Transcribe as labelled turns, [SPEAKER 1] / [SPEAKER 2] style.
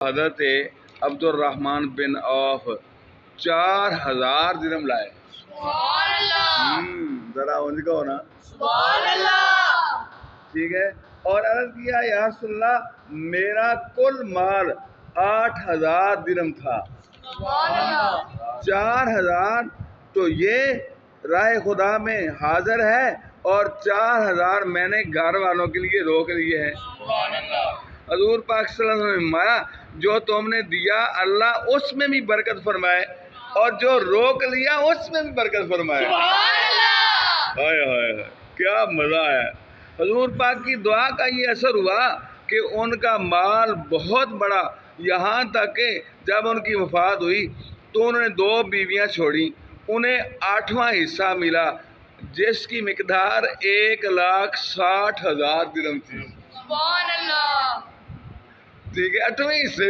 [SPEAKER 1] حضرت عبد الرحمن بن عوف 4000 درہم لائے.
[SPEAKER 2] سبحان اللہ.
[SPEAKER 1] ذرا ان کا ہونا
[SPEAKER 2] سبحان اللہ.
[SPEAKER 1] ٹھیک ہے. اور عرض کیا یا رسول اللہ میرا کل مال 8000 درہم تھا.
[SPEAKER 2] سبحان اللہ.
[SPEAKER 1] 4000 تو یہ راہ خدا میں حاضر ہے اور 4000 میں نے گھر والوں کے لیے روک لیے ہیں.
[SPEAKER 2] سبحان اللہ.
[SPEAKER 1] حضور پاک صلی اللہ علیہ وسلم نے فرمایا جو تم نے دیا اللہ اس میں بھی برکت فرمائے اور جو روک لیا اس میں بھی برکت فرمائے.
[SPEAKER 2] سبحان اللہ.
[SPEAKER 1] ہائے ہائے ہائے کیا مزہ ہے. حضور پاک کی دعا کا یہ اثر ہوا کہ ان کا مال بہت بڑا، یہاں تک کہ جب ان کی وفات ہوئی تو انہوں نے 2 بیویاں چھوڑی، انہیں 8واں حصہ ملا جس کی مقدار 1,60,000 درہم تھی.
[SPEAKER 2] سبحان اللہ.
[SPEAKER 1] ٹھیک ہے. 8ویں حصے